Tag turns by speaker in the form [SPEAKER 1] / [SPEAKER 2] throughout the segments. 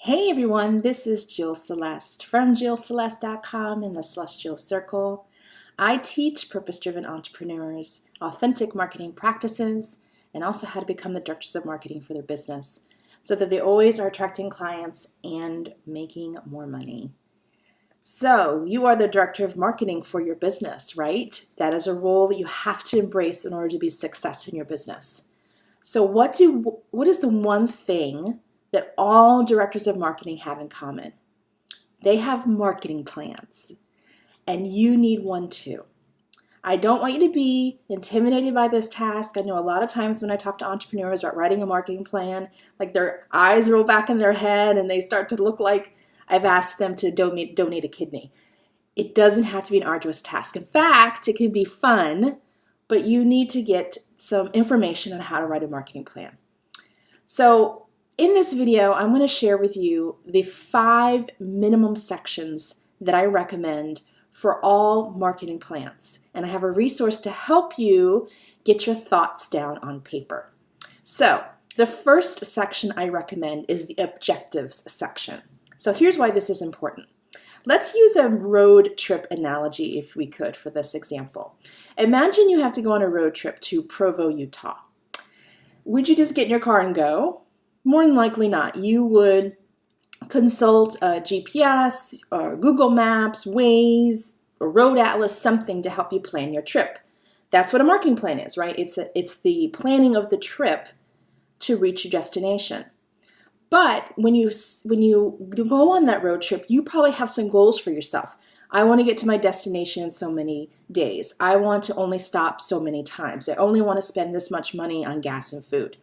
[SPEAKER 1] Hey everyone, this is Jill Celeste from JillCeleste.com in the Celestial Circle. I teach purpose-driven entrepreneurs authentic marketing practices and also how to become the directors of marketing for their business so that they always are attracting clients and making more money. So you are the director of marketing for your business, right? That is a role that you have to embrace in order to be successful in your business. So what is the one thing that all directors of marketing have in common? They have marketing plans, and you need one too. I don't want you to be intimidated by this task. I know a lot of times when I talk to entrepreneurs about writing a marketing plan, like their eyes roll back in their head and they start to look like I've asked them to donate a kidney. It doesn't have to be an arduous task. In fact, it can be fun, but you need to get some information on how to write a marketing plan. So in this video, I'm going to share with you the 5 minimum sections that I recommend for all marketing plans. And I have a resource to help you get your thoughts down on paper. So the first section I recommend is the objectives section. So here's why this is important. Let's use a road trip analogy if we could for this example. Imagine you have to go on a road trip to Provo, Utah. Would you just get in your car and go? More than likely not. You would consult GPS or Google Maps, Waze, or Road Atlas, something to help you plan your trip. That's what a marketing plan is, right? It's the planning of the trip to reach your destination. But when you go on that road trip, you probably have some goals for yourself. I want to get to my destination in so many days. I want to only stop so many times. I only want to spend this much money on gas and food.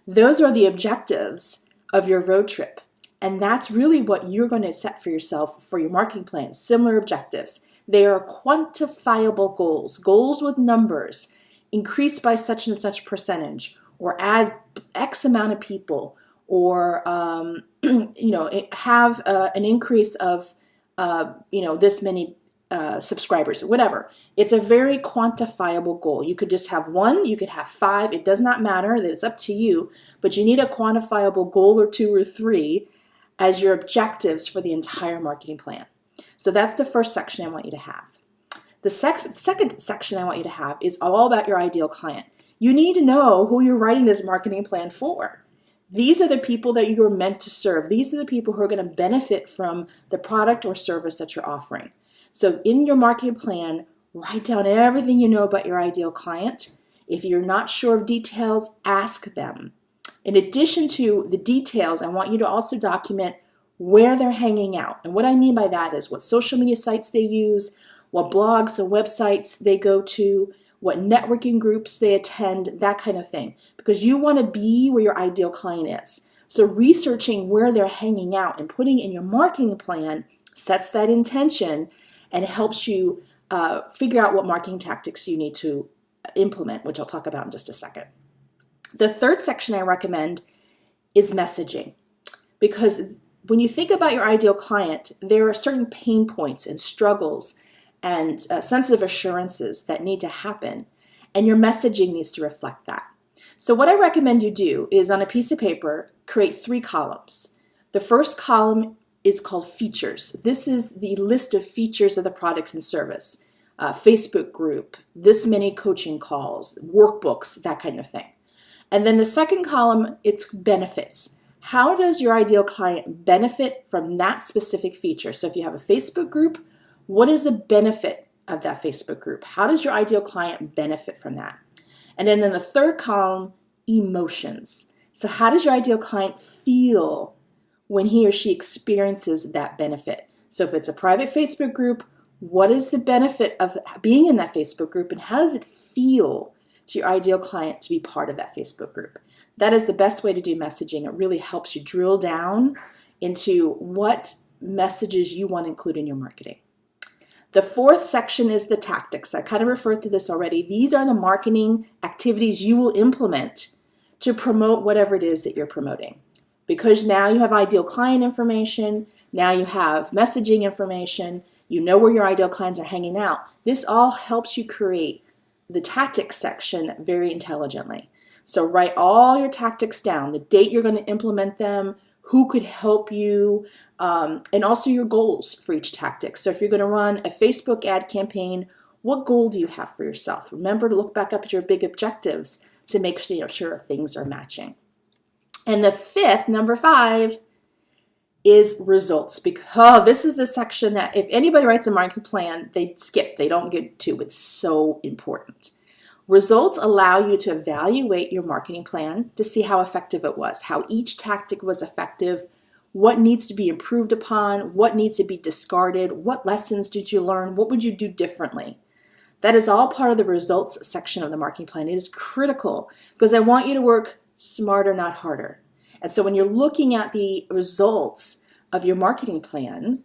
[SPEAKER 1] Those are the objectives of your road trip. And that's really what you're going to set for yourself for your marketing plan. Similar objectives. They are quantifiable goals. Goals with numbers. Increase by such and such percentage. Or add X amount of people. Or have an increase of this many subscribers, whatever. It's a very quantifiable goal. You could just have 1, you could have 5. It does not matter. It's up to you. But you need a quantifiable goal or 2 or 3 as your objectives for the entire marketing plan. So that's the first section I want you to have. The second section I want you to have is all about your ideal client. You need to know who you're writing this marketing plan for. These are the people that you're meant to serve. These are the people who are going to benefit from the product or service that you're offering. So in your marketing plan, write down everything you know about your ideal client. If you're not sure of details, ask them. In addition to the details, I want you to also document where they're hanging out. And what I mean by that is what social media sites they use, what blogs or websites they go to, what networking groups they attend, that kind of thing. Because you want to be where your ideal client is. So researching where they're hanging out and putting in your marketing plan sets that intention and helps you figure out what marketing tactics you need to implement, which I'll talk about in just a second. The third section I recommend is messaging. Because when you think about your ideal client, there are certain pain points and struggles and sensitive assurances that need to happen, and your messaging needs to reflect that. So what I recommend you do is on a piece of paper, create 3 columns. The first column is called features. This is the list of features of the product and service. Facebook group, this many coaching calls, workbooks, that kind of thing. And then the second column, it's benefits. How does your ideal client benefit from that specific feature? So if you have a Facebook group, what is the benefit of that Facebook group? How does your ideal client benefit from that? And then in the third column, emotions. So how does your ideal client feel when he or she experiences that benefit? So if it's a private Facebook group, what is the benefit of being in that Facebook group, and how does it feel to your ideal client to be part of that Facebook group? That is the best way to do messaging. It really helps you drill down into what messages you want to include in your marketing. The fourth section is the tactics. I kind of referred to this already. These are the marketing activities you will implement to promote whatever it is that you're promoting. Because now you have ideal client information, now you have messaging information, you know where your ideal clients are hanging out. This all helps you create the tactics section very intelligently. So write all your tactics down, the date you're going to implement them, who could help you, and also your goals for each tactic. So if you're going to run a Facebook ad campaign, what goal do you have for yourself? Remember to look back up at your big objectives to make sure things are matching. And the fifth, number 5, is results. Because this is a section that if anybody writes a marketing plan, they skip. They don't get to. It's so important. Results allow you to evaluate your marketing plan to see how effective it was, how each tactic was effective, what needs to be improved upon, what needs to be discarded, what lessons did you learn, what would you do differently. That is all part of the results section of the marketing plan. It is critical because I want you to work smarter, not harder. And so when you're looking at the results of your marketing plan,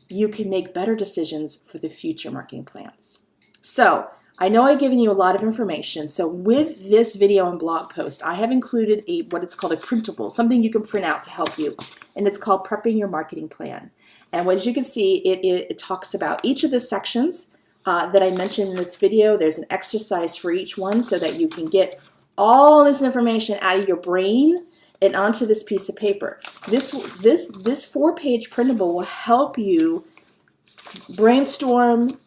[SPEAKER 1] you can make better decisions for the future marketing plans. So I know I've given you a lot of information. So with this video and blog post, I have included what it's called a printable, something you can print out to help you. And it's called Prepping Your Marketing Plan. And as you can see, it talks about each of the sections that I mentioned in this video. There's an exercise for each one so that you can get all this information out of your brain and onto this piece of paper. This 4-page printable will help you brainstorm,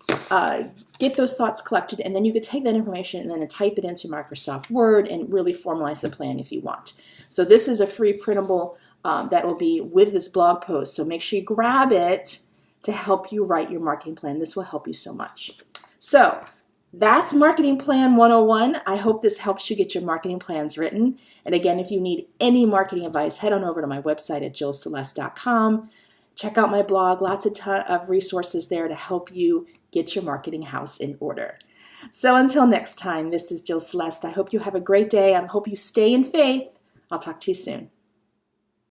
[SPEAKER 1] get those thoughts collected, and then you could take that information and then type it into Microsoft Word and really formalize the plan if you want. So this is a free printable that will be with this blog post. So make sure you grab it to help you write your marketing plan. This will help you so much. So that's Marketing Plan 101. I hope this helps you get your marketing plans written. And again, if you need any marketing advice, head on over to my website at jillceleste.com. Check out my blog, lots of resources there to help you get your marketing house in order. So until next time, this is Jill Celeste. I hope you have a great day. I hope you stay in faith. I'll talk to you soon.